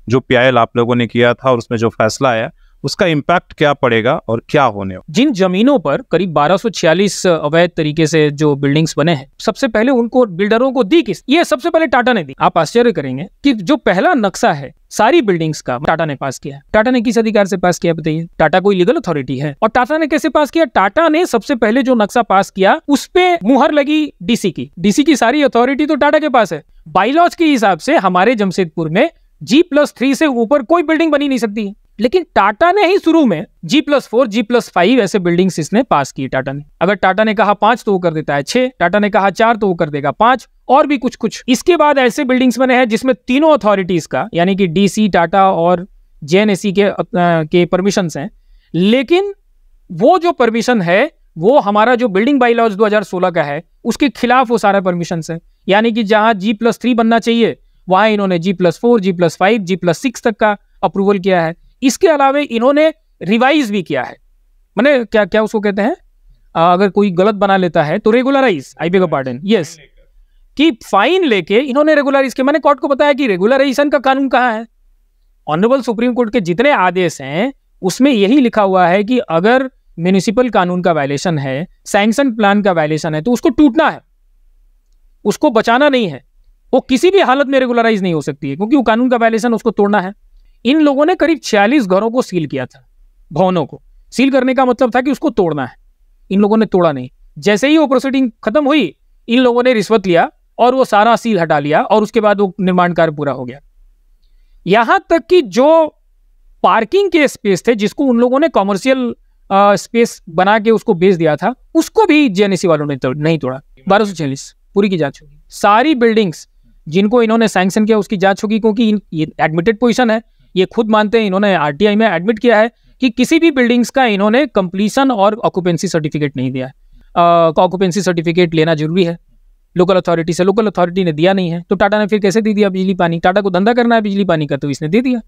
जो पीआईएल आप लोगों ने किया था और उसमें जो फैसला आया उसका इम्पैक्ट क्या पड़ेगा और क्या होने वाला? जिन जमीनों पर करीब 1246 अवैध तरीके से जो बिल्डिंग्स बने हैं, सबसे पहले उनको बिल्डरों को दी किस? ये सबसे पहले टाटा ने दी। आप आश्चर्य करेंगे कि जो पहला नक्शा है सारी बिल्डिंग्स का टाटा ने पास किया। टाटा ने किस अधिकार से पास किया बताइए? टाटा कोई लीगल अथॉरिटी है? और टाटा ने कैसे पास किया? टाटा ने सबसे पहले जो नक्शा पास किया उस पे मुहर लगी डीसी की। डीसी की सारी अथॉरिटी तो टाटा के पास है। बाईलॉज के हिसाब से हमारे जमशेदपुर में G+3 से ऊपर कोई बिल्डिंग बनी नहीं सकती है, लेकिन टाटा ने ही शुरू में G+4, G+5 ऐसे बिल्डिंग्स इसने पास किए। टाटा ने अगर टाटा ने कहा 5 तो वो कर देता है 6, टाटा ने कहा 4 तो वो कर देगा 5, और भी कुछ। इसके बाद ऐसे बिल्डिंग्स बने हैं जिसमें तीनों अथॉरिटीज का यानी कि डीसी, टाटा और जेएनएससी के परमिशन हैं, लेकिन वो जो परमिशन है वो हमारा जो बिल्डिंग बाईलॉज 2016 का है उसके खिलाफ वो सारा परमिशन है। यानी कि जहां G+3 बनना चाहिए वहां इन्होंने G+4, G+5, G+6 तक का अप्रूवल किया है। इसके अलावा इन्होंने रिवाइज भी किया है। मैंने क्या उसको कहते हैं, अगर कोई गलत बना लेता है तो regularise, I beg pardon, yes, कि फाइन लेके इन्होंने रेगुलराइज किया। मैंने कोर्ट को बताया कि रेगुलराइजेशन का कानून कहाँ है। ऑनरेबल सुप्रीम कोर्ट के जितने आदेश हैं उसमें यही लिखा हुआ है कि अगर म्युनिसिपल कानून का वायलेशन है, सैंक्शन प्लान का वायलेशन है, तो उसको टूटना है, उसको बचाना नहीं है। वो किसी भी हालत में रेगुलराइज नहीं हो सकती है क्योंकि वो कानून का वायलेशन, उसको तोड़ना है। इन लोगों ने करीब 46 घरों को सील किया था। भवनों को सील करने का मतलब था कि उसको तोड़ना है। इन लोगों ने तोड़ा नहीं। जैसे ही वो प्रोसीडिंग खत्म हुई, इन लोगों ने रिश्वत लिया और वो सारा सील हटा लिया और उसके बाद वो निर्माण कार्य पूरा हो गया। यहां तक कि जो पार्किंग के स्पेस थे जिसको उन लोगों ने कॉमर्शियल स्पेस बना के उसको बेच दिया था, उसको भी जेएनएससी वालों ने नहीं तोड़ा। 1246 पूरी की जांच होगी। सारी बिल्डिंग्स जिनको इन्होंने सैंक्शन किया उसकी जांच होगी, क्योंकि ये एडमिटेड पोजीशन है। ये खुद मानते हैं, इन्होंने आरटीआई में एडमिट किया है कि किसी भी बिल्डिंग्स का इन्होंने कंप्लीशन और ऑक्यूपेंसी सर्टिफिकेट नहीं दिया है। ऑक्यूपेंसी सर्टिफिकेट लेना जरूरी है लोकल अथॉरिटी से। लोकल अथॉरिटी ने दिया नहीं है तो टाटा ने फिर कैसे दे दिया बिजली पानी? टाटा को धंधा करना है बिजली पानी का, तो इसने दे दिया।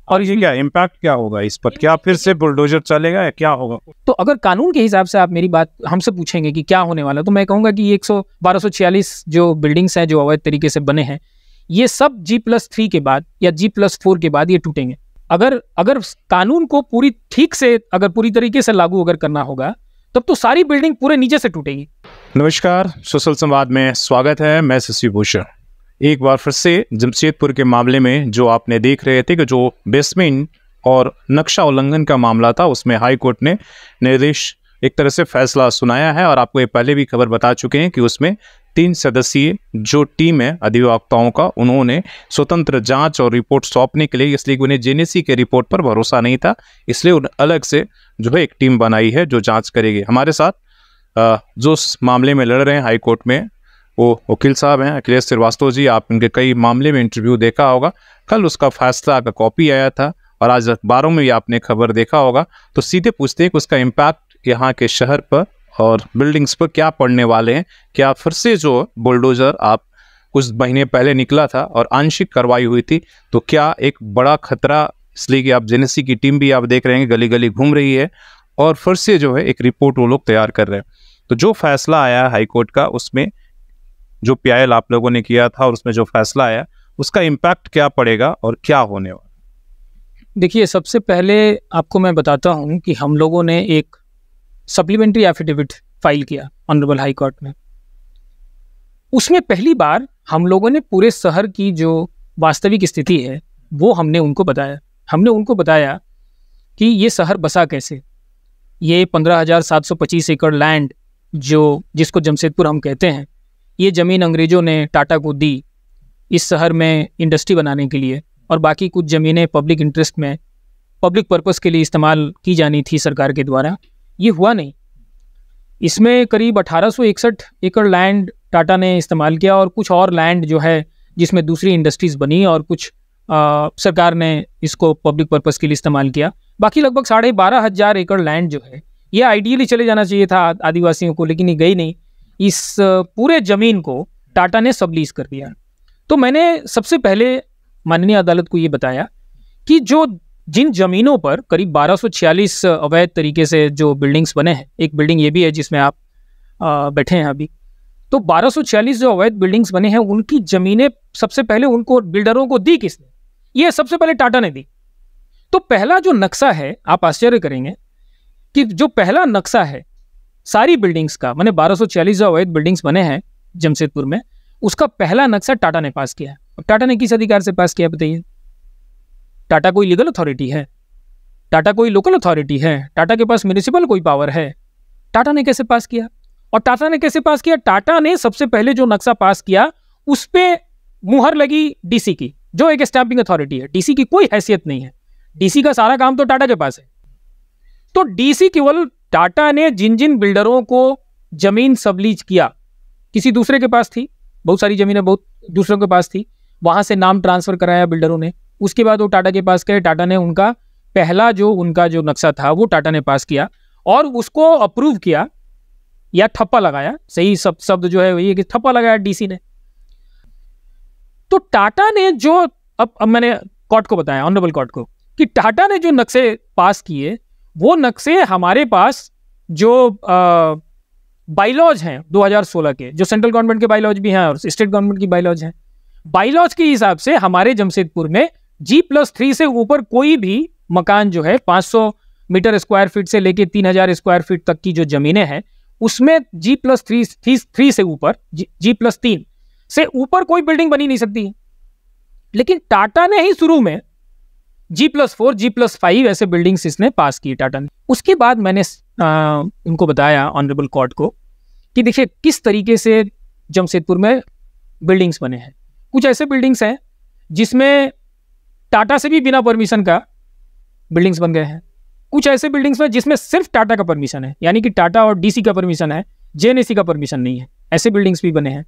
और ये क्या इम्पैक्ट क्या होगा इस पर? क्या फिर से बुलडोजर चलेगा या क्या होगा? तो अगर कानून के हिसाब से आप मेरी बात हमसे पूछेंगे कि क्या होने वाला, तो मैं कहूंगा कि 1246 जो बिल्डिंग्स हैं जो अवैध तरीके से बने हैं, ये सब G+3 के बाद या G+4 के बाद ये टूटेंगे। अगर कानून को पूरी तरीके से लागू अगर करना होगा तब तो सारी बिल्डिंग पूरे नीचे से टूटेगी। नमस्कार, सोशल संवाद में स्वागत है। मैं शशि भूषण। एक बार फिर से जमशेदपुर के मामले में जो आपने देख रहे थे कि जो बेसमेंट और नक्शा उल्लंघन का मामला था, उसमें हाई कोर्ट ने निर्देश एक तरह से फैसला सुनाया है। और आपको ये पहले भी खबर बता चुके हैं कि उसमें 3 सदस्यीय जो टीम है अधिवक्ताओं का, उन्होंने स्वतंत्र जांच और रिपोर्ट सौंपने के लिए, इसलिए उन्हें जेएनएससी के रिपोर्ट पर भरोसा नहीं था, इसलिए उन्हें अलग से जो है एक टीम बनाई है जो जांच करेगी। हमारे साथ जो इस मामले में लड़ रहे हैं हाई कोर्ट में, वो वकील साहब हैं अखिलेश श्रीवास्तव जी। आप इनके कई मामले में इंटरव्यू देखा होगा। कल उसका फैसला का कॉपी आया था और आज अखबारों में भी आपने खबर देखा होगा। तो सीधे पूछते हैं कि उसका इम्पैक्ट यहाँ के शहर पर और बिल्डिंग्स पर क्या पड़ने वाले हैं। क्या फिर से जो बुलडोजर आप कुछ महीने पहले निकला था और आंशिक कार्रवाई हुई थी, तो क्या एक बड़ा खतरा, इसलिए कि आप जेएनएससी की टीम भी आप देख रहे हैं गली गली घूम रही है और फिर से जो है एक रिपोर्ट वो लोग तैयार कर रहे हैं। तो जो फैसला आया हाईकोर्ट का, उसमें जो पीआईएल आप लोगों ने किया था और उसमें जो फैसला आया उसका इम्पैक्ट क्या पड़ेगा और क्या होने वाला? देखिए, सबसे पहले आपको मैं बताता हूं कि हम लोगों ने एक सप्लीमेंट्री एफिडेविट फाइल किया ऑनरेबल हाई कोर्ट में। उसमें पहली बार हम लोगों ने पूरे शहर की जो वास्तविक स्थिति है वो हमने उनको बताया। हमने उनको बताया कि ये शहर बसा कैसे। ये 15,725 एकड़ लैंड जिसको जमशेदपुर हम कहते हैं, ये ज़मीन अंग्रेज़ों ने टाटा को दी इस शहर में इंडस्ट्री बनाने के लिए, और बाकी कुछ ज़मीनें पब्लिक इंटरेस्ट में, पब्लिक पर्पस के लिए इस्तेमाल की जानी थी सरकार के द्वारा। ये हुआ नहीं। इसमें करीब 1861 एकड़ लैंड टाटा ने इस्तेमाल किया और कुछ और लैंड जो है जिसमें दूसरी इंडस्ट्रीज़ बनी और कुछ सरकार ने इसको पब्लिक पर्पस के लिए इस्तेमाल किया। बाकी लगभग 12,500 एकड़ लैंड जो है ये आइडियली चले जाना चाहिए था आदिवासियों को, लेकिन ये गई नहीं। इस पूरे ज़मीन को टाटा ने सबलीज कर दिया। तो मैंने सबसे पहले माननीय अदालत को ये बताया कि जिन ज़मीनों पर करीब 1246 अवैध तरीके से जो बिल्डिंग्स बने हैं, एक बिल्डिंग ये भी है जिसमें आप बैठे हैं अभी, तो 1246 जो अवैध बिल्डिंग्स बने हैं उनकी ज़मीनें सबसे पहले उनको बिल्डरों को दी किसने? ये सबसे पहले टाटा ने दी। तो पहला जो नक्शा है, आप आश्चर्य करेंगे कि जो पहला नक्शा है सारी बिल्डिंग्स का, मैंने 1246 जो अवैध बिल्डिंग्स बने हैं जमशेदपुर में, उसका पहला नक्शा टाटा ने पास किया है। और टाटा ने किस अधिकार से पास किया बताइए? टाटा कोई लीगल अथॉरिटी है? टाटा कोई लोकल अथॉरिटी है? टाटा के पास म्युनिसिपल कोई पावर है? टाटा ने कैसे पास किया? और टाटा ने कैसे पास किया? टाटा ने सबसे पहले जो नक्शा पास किया उस पर मुहर लगी डीसी की, जो एक स्टैंपिंग अथॉरिटी है। डीसी की कोई हैसियत नहीं है, डीसी का सारा काम तो टाटा के पास है। तो डीसी केवल टाटा ने जिन जिन बिल्डरों को जमीन सबलीज किया, किसी दूसरे के पास थी, बहुत सारी जमीनें बहुत दूसरों के पास थी, वहां से नाम ट्रांसफर कराया बिल्डरों ने, उसके बाद वो टाटा के पास गए। टाटा ने उनका पहला उनका जो नक्शा था वो टाटा ने पास किया और उसको अप्रूव किया या ठप्पा लगाया, सही शब्द जो है वही है कि ठप्पा लगाया डीसी ने। तो टाटा ने जो अब मैंने कोर्ट को बताया, ऑनरेबल कोर्ट को, कि टाटा ने जो नक्शे पास किए वो नक्शे हमारे पास जो बाइलॉज हैं 2016 के, जो सेंट्रल गवर्नमेंट के बाइलॉज भी हैं और स्टेट गवर्नमेंट की बाइलॉज हैं, बाइलॉज के हिसाब से हमारे जमशेदपुर में G+3 से ऊपर कोई भी मकान जो है 500 मीटर स्क्वायर फीट से लेके 3000 स्क्वायर फीट तक की जो जमीनें हैं उसमें G+3 से ऊपर, G+3 से ऊपर कोई बिल्डिंग बनी नहीं सकती है। लेकिन टाटा ने ही शुरू में G+4, G+5 ऐसे बिल्डिंग्स इसने पास की टाटा ने। उसके बाद मैंने उनको बताया ऑनरेबल कोर्ट को कि देखिए किस तरीके से जमशेदपुर में बिल्डिंग्स बने हैं। कुछ ऐसे बिल्डिंग्स हैं जिसमें टाटा से भी बिना परमिशन का बिल्डिंग्स बन गए हैं। कुछ ऐसे बिल्डिंग्स में जिसमें सिर्फ टाटा का परमिशन है, यानी कि टाटा और डीसी का परमिशन है, जेएनएसी का परमिशन नहीं है, ऐसे बिल्डिंग्स भी बने हैं।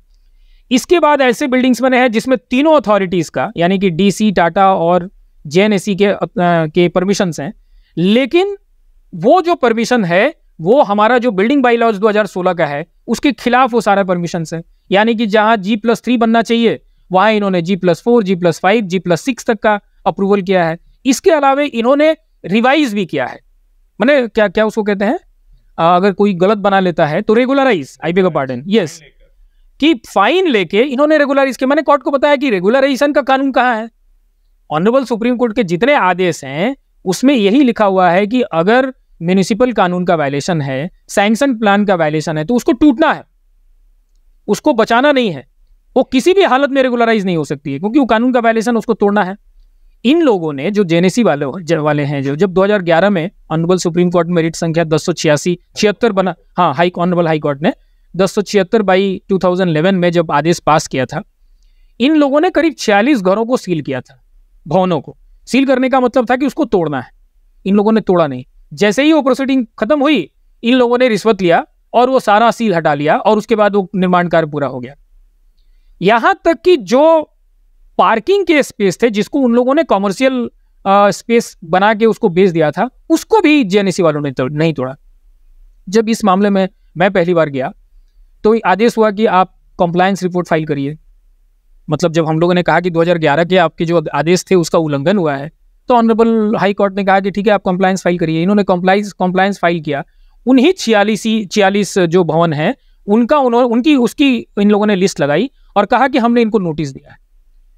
इसके बाद ऐसे बिल्डिंग्स बने हैं जिसमें तीनों अथॉरिटीज़ का, यानी कि डीसी, टाटा और जेएनएसी के परमिशंस हैं, लेकिन वो जो परमिशन है वो हमारा जो बिल्डिंग बाइलॉज 2016 का है उसके खिलाफ वो सारा परमिशंस है। यानी कि जहां G+3 बनना चाहिए वहां इन्होंने G+4, G+5, G+6 तक का अप्रूवल किया है। इसके अलावा इन्होंने रिवाइज भी किया है, मैंने क्या क्या उसको कहते हैं, अगर कोई गलत बना लेता है तो regularise, I beg pardon, yes, कि फाइन लेके इन्होंने रेगुलराइज किया। मैंने कोर्ट को बताया कि रेगुलराइजेशन का कानून कहाँ है। ऑनरेबल सुप्रीम कोर्ट के जितने आदेश हैं उसमें यही लिखा हुआ है कि अगर म्युनिसिपल कानून का वायलेशन है, सैंक्शन प्लान का वायलेशन है, तो उसको टूटना है, उसको बचाना नहीं है। वो किसी भी हालत में रेगुलराइज नहीं हो सकती है क्योंकि वो कानून का वायलेशन उसको तोड़ना है। इन लोगों ने जो जेएनएसी वाले हैं, जो जब 2011 में ऑनरेबल सुप्रीम कोर्ट में रिट संख्या 1086 बना, हाँ, ऑनरेबल हाई कोर्ट ने 1076/2011 में जब आदेश पास किया था, इन लोगों ने करीब 46 घरों को सील किया था। भवनों को सील करने का मतलब था कि उसको तोड़ना है। इन लोगों ने तोड़ा नहीं। जैसे ही वो प्रोसीडिंग खत्म हुई, इन लोगों ने रिश्वत लिया और वो सारा सील हटा लिया और उसके बाद वो निर्माण कार्य पूरा हो गया। यहां तक कि जो पार्किंग के स्पेस थे जिसको उन लोगों ने कॉमर्शियल स्पेस बना के उसको बेच दिया था, उसको भी जेएनएसी वालों ने नहीं तोड़ा। जब इस मामले में मैं पहली बार गया तो आदेश हुआ कि आप कंप्लायंस रिपोर्ट फाइल करिए। मतलब जब हम लोगों ने कहा कि 2011 के आपके जो आदेश थे उसका उल्लंघन हुआ है, तो ऑनरेबल हाई कोर्ट ने कहा कि ठीक है आप कंप्लायंस फाइल करिए। इन्होंने कंप्लायंस फाइल किया। उन्हीं 46 जो भवन हैं उसकी इन लोगों ने लिस्ट लगाई और कहा कि हमने इनको नोटिस दिया है।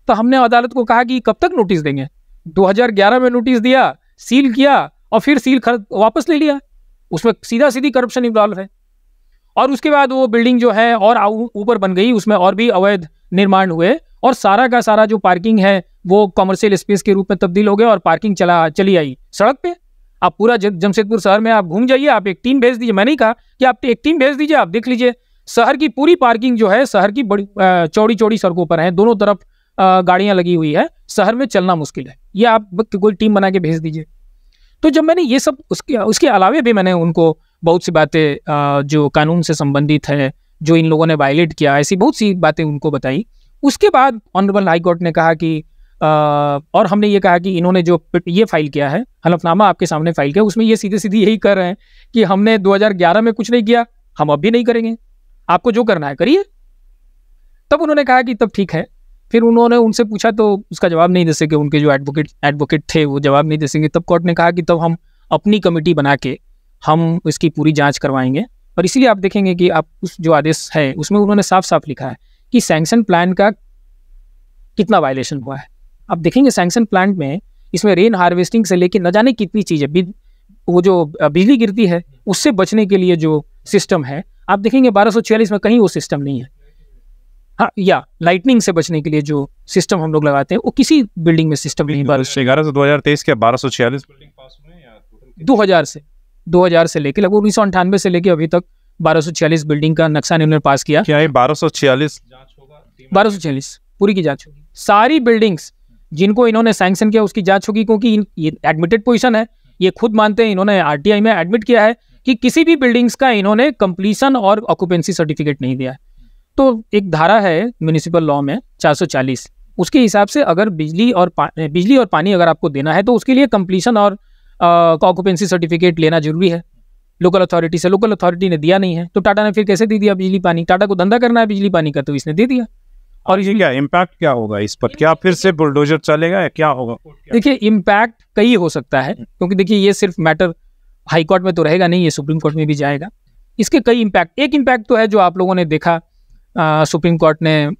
तो हमने अदालत को कहा कि कब तक नोटिस देंगे? 2011 में नोटिस दिया, सील किया और फिर सील वापस ले लिया। उसमें सीधा सीधी करप्शन इन्वॉल्व है। और उसके बाद वो बिल्डिंग जो है और ऊपर बन गई, उसमें और भी अवैध निर्माण हुए और सारा का सारा जो पार्किंग है वो कमर्शियल स्पेस के रूप में तब्दील हो गया और पार्किंग चली आई सड़क पे। आप पूरा जमशेदपुर शहर में आप घूम जाइए, आप एक टीम भेज दीजिए, मैंने नहीं कहा कि आप एक टीम भेज दीजिए, आप देख लीजिए शहर की पूरी पार्किंग जो है शहर की बड़ी चौड़ी चौड़ी सड़कों पर है, दोनों तरफ गाड़ियां लगी हुई है, शहर में चलना मुश्किल है। ये आप कोई टीम बना के भेज दीजिए। तो जब मैंने ये सब उसके अलावा भी मैंने उनको बहुत सी बातें जो कानून से संबंधित है, जो इन लोगों ने वायलेट किया, ऐसी बहुत सी बातें उनको बताई। उसके बाद ऑनरेबल हाई कोर्ट ने कहा कि और हमने ये कहा कि इन्होंने जो ये फाइल किया है, हलफनामा आपके सामने फाइल किया, उसमें ये सीधे सीधी यही कर रहे हैं कि हमने 2011 में कुछ नहीं किया, हम अब भी नहीं करेंगे, आपको जो करना है करिए। तब उन्होंने कहा कि तब ठीक है। फिर उन्होंने उनसे पूछा तो उसका जवाब नहीं दे सके, उनके जो एडवोकेट थे वो जवाब नहीं दे सके। तब कोर्ट ने कहा कि तब हम अपनी कमेटी बना के हम इसकी पूरी जांच करवाएंगे। और इसीलिए आप देखेंगे कि आप उस जो आदेश है उसमें उन्होंने साफ साफ लिखा है कि सैंक्शन प्लान का कितना वायलेशन हुआ है। आप देखेंगे सैंक्शन प्लांट में इसमें रेन हार्वेस्टिंग से लेके न जाने कितनी चीज़ है, वो जो बिजली गिरती है उससे बचने के लिए जो सिस्टम है, आप देखेंगे 1246 में कहीं वो सिस्टम नहीं है। हाँ, या लाइटनिंग से बचने के लिए जो सिस्टम हम लोग लगाते हैं वो किसी बिल्डिंग में सिस्टम नहीं। 2011 से 2023 के 1246 बिल्डिंग पास हुए हैं या 2000 से लेके लगभग 1998 से लेके अभी तक 1246 बिल्डिंग का नक्शा इन्होंने पास किया। क्या ये 1246 जांच होगा? 1246 पूरी की जांच होगी, सारी बिल्डिंग्स जिनको इन्होंने सैंक्शन किया उसकी जांच होगी, क्योंकि ये एडमिटेड पोजीशन है, ये खुद मानते हैं, इन्होंने आरटीआई में एडमिट किया है कि किसी भी बिल्डिंग्स का इन्होंने कंप्लीशन और ऑक्यूपेंसी सर्टिफिकेट नहीं दिया है। तो एक धारा है म्युनिसिपल लॉ में 440, उसके हिसाब से अगर बिजली और पानी अगर आपको देना है तो उसके लिए कंप्लीशन और ऑक्यूपेंसी सर्टिफिकेट लेना जरूरी है लोकल अथॉरिटी से। लोकल अथॉरिटी ने दिया नहीं है तो टाटा ने फिर कैसे दे दिया बिजली पानी? टाटा को धंधा करना है बिजली पानी का, तो इसने दे दिया। और ये क्या इम्पैक्ट क्या होगा इस पर? क्या फिर से बुलडोजर चलेगा या क्या होगा? देखिए इम्पैक्ट कई हो सकता है, क्योंकि देखिए ये सिर्फ मैटर हाई कोर्ट में तो रहेगा नहीं, ये सुप्रीम कोर्ट में भी जाएगा। इसके कई इम्पैक्ट, एक इम्पैक्ट तो है जो आप लोगों ने देखा, सुप्रीम कोर्ट ने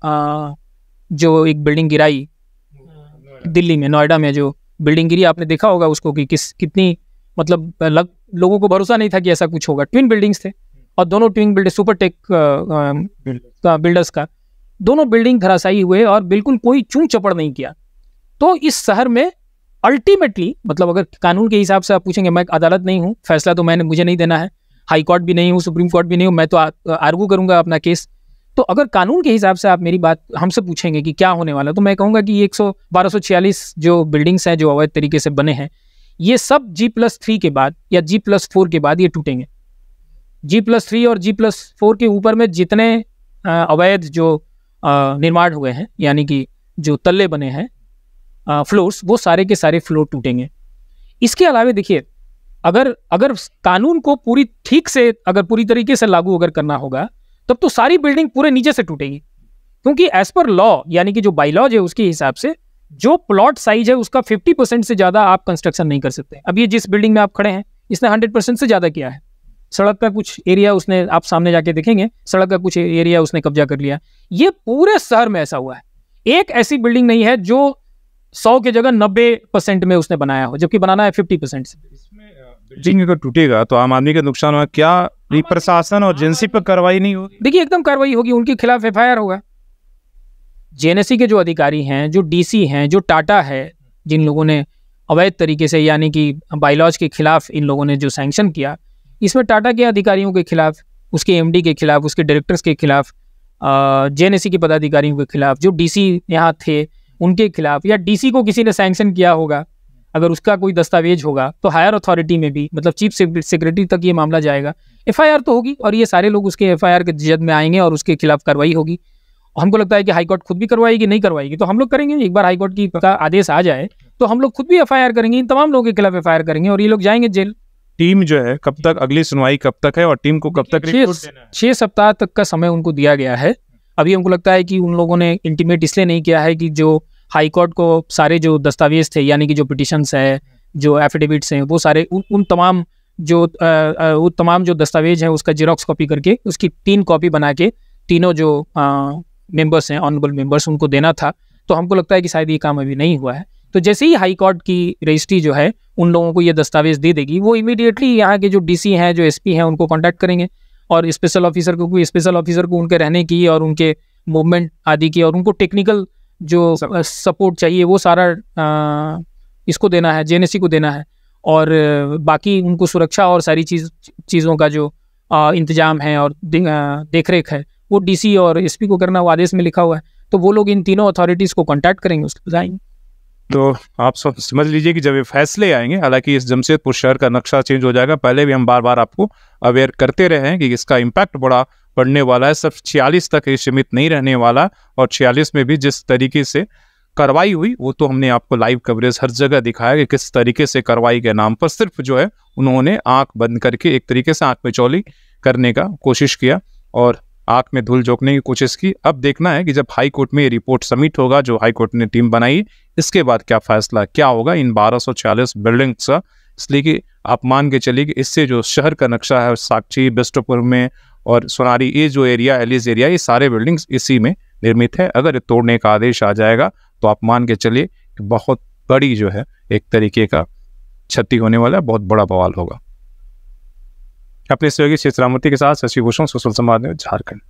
जो एक बिल्डिंग गिराई दिल्ली में, नोएडा में जो बिल्डिंग गिरी, आपने देखा होगा उसको कि कितनी मतलब लोगों को भरोसा नहीं था कि ऐसा कुछ होगा। ट्विन बिल्डिंग्स थे और दोनों ट्विन बिल्डिंग सुपरटेक बिल्डर्स का, दोनों बिल्डिंग धराशायी हुए और बिल्कुल कोई चूं चपड़ नहीं किया। तो इस शहर में अल्टीमेटली मतलब अगर कानून के हिसाब से आप पूछेंगे, मैं अदालत नहीं हूँ, फैसला तो मुझे नहीं देना है, हाई कोर्ट भी नहीं हूँ, सुप्रीम कोर्ट भी नहीं हूँ, मैं तो आर्गू करूंगा अपना केस। तो अगर कानून के हिसाब से आप मेरी बात हमसे पूछेंगे कि क्या होने वाला, तो मैं कहूँगा कि 1246 जो बिल्डिंग्स हैं जो अवैध तरीके से बने हैं, ये सब G+3 के बाद या G+4 के बाद ये टूटेंगे। G+3 और G+4 के ऊपर में जितने अवैध जो निर्माण हुए हैं, यानी कि जो तल्ले बने हैं फ्लोर्स, वो सारे के सारे फ्लोर टूटेंगे। इसके अलावा देखिए, अगर कानून को पूरी तरीके से लागू अगर करना होगा तब तो सारी बिल्डिंग पूरे नीचे से टूटेगी, क्योंकि एज पर लॉ यानी कि जो बाइलॉज है उसके हिसाब से जो प्लॉट साइज है उसका 50% से ज्यादा आप कंस्ट्रक्शन नहीं कर सकते। अब ये जिस बिल्डिंग में आप खड़े हैं इसने 100% से ज्यादा किया है। सड़क का कुछ एरिया उसने, आप सामने जाके देखेंगे, सड़क का कुछ एरिया उसने कब्जा कर लिया। ये पूरे शहर में ऐसा हुआ है। एक ऐसी बिल्डिंग नहीं है जो 100 की जगह 90% में उसने बनाया हो, जबकि बनाना है 50% से। बिल्डिंग अगर टूटेगा तो आम आदमी का नुकसान होगा, क्या प्रशासन और एजेंसी पर कार्रवाई नहीं होगी? देखिए एकदम कार्रवाई होगी, उनके खिलाफ FIR होगा। जेएनएससी के जो अधिकारी हैं, जो DC हैं, जो टाटा है, जिन लोगों ने अवैध तरीके से यानी कि बाइलॉज के खिलाफ इन लोगों ने जो सैंक्शन किया, इसमें टाटा के अधिकारियों के खिलाफ, उसके MD के खिलाफ, उसके डायरेक्टर्स के खिलाफ, जेएनएससी के पदाधिकारियों के खिलाफ, जो DC यहाँ थे उनके खिलाफ, या DC को किसी ने सैंक्शन किया होगा, अगर उसका कोई दस्तावेज होगा तो हायर अथॉरिटी में भी, मतलब चीफ सेक्रेटरी तक ये मामला जाएगा। FIR तो होगी और ये सारे लोग उसके FIR के जद में आएंगे और उसके खिलाफ कार्रवाई होगी। हमको लगता है कि हाईकोर्ट खुद भी करवाएगी, नहीं करवाएगी तो हम लोग करेंगे। एक बार हाईकोर्ट की का आदेश आ जाए तो हम लोग खुद भी FIR करेंगे, इन तमाम लोगों के खिलाफ FIR करेंगे और ये लोग जाएंगे जेल। टीम जो है कब तक, अगली सुनवाई कब तक है और टीम को कब तक रिपोर्ट देना है? 6 सप्ताह तक का समय उनको दिया गया है। अभी हमको लगता है कि उन लोगों ने इंटीमेट इसलिए नहीं किया है कि जो हाईकोर्ट को सारे जो दस्तावेज थे, यानी कि जो पिटिशंस है, जो एफिडेविट्स हैं, वो सारे उन तमाम जो दस्तावेज हैं उसका जेरोक्स कॉपी करके उसकी 3 कॉपी बना के तीनों जो मेंबर्स हैं, ऑनरेबल मेंबर्स, उनको देना था। तो हमको लगता है कि शायद ये काम अभी नहीं हुआ है। तो जैसे ही हाई कोर्ट की रजिस्ट्री जो है उन लोगों को ये दस्तावेज दे देगी, वो इमीडिएटली यहाँ के जो DC हैं, जो SP हैं, उनको कॉन्टैक्ट करेंगे और स्पेशल ऑफिसर को उनके रहने की और उनके मूवमेंट आदि की और उनको टेक्निकल जो सपोर्ट चाहिए वो सारा इसको देना है, जेएनएससी को देना है। और बाकी उनको सुरक्षा और सारी चीज़ों का जो इंतजाम है और देखरेख है वो DC और SP को करना, वो आदेश में लिखा हुआ है। तो वो लोग इन तीनों अथॉरिटीज़ को कांटेक्ट करेंगे, उसको बताएंगे। तो आप समझ लीजिए कि जब ये फैसले आएंगे, हालांकि इस जमशेदपुर शहर का नक्शा चेंज हो जाएगा, पहले भी हम बार बार आपको अवेयर करते रहे हैं कि इसका इम्पैक्ट बड़ा पड़ने वाला है, सिर्फ 46 तक ये सीमित नहीं रहने वाला। और 46 में भी जिस तरीके से कार्रवाई हुई वो तो हमने आपको लाइव कवरेज हर जगह दिखाया कि किस तरीके से कार्रवाई के नाम पर सिर्फ जो है उन्होंने आंख बंद करके एक तरीके से आंख में चौली करने का कोशिश किया और आंख में धूल झोंकने की कोशिश की। अब देखना है कि जब हाई कोर्ट में ये रिपोर्ट सबमिट होगा, जो हाई कोर्ट ने टीम बनाई, इसके बाद क्या फैसला क्या होगा इन 1246 बिल्डिंग्स का। इसलिए कि आप मान के चलिए कि इससे जो शहर का नक्शा है, साक्षी, बिष्टुपुर में और सोनारी, ये जो एरिया, एलिस एरिया, ये सारे बिल्डिंग्स इसी में निर्मित है। अगर ये तोड़ने का आदेश आ जाएगा तो आप मान के चलिए बहुत बड़ी जो है एक तरीके का क्षति होने वाला है, बहुत बड़ा बवाल होगा। अपने सहयोगी श्री रामूर्ति के साथ शशि भूषण, सोशल संवाद में, झारखंड।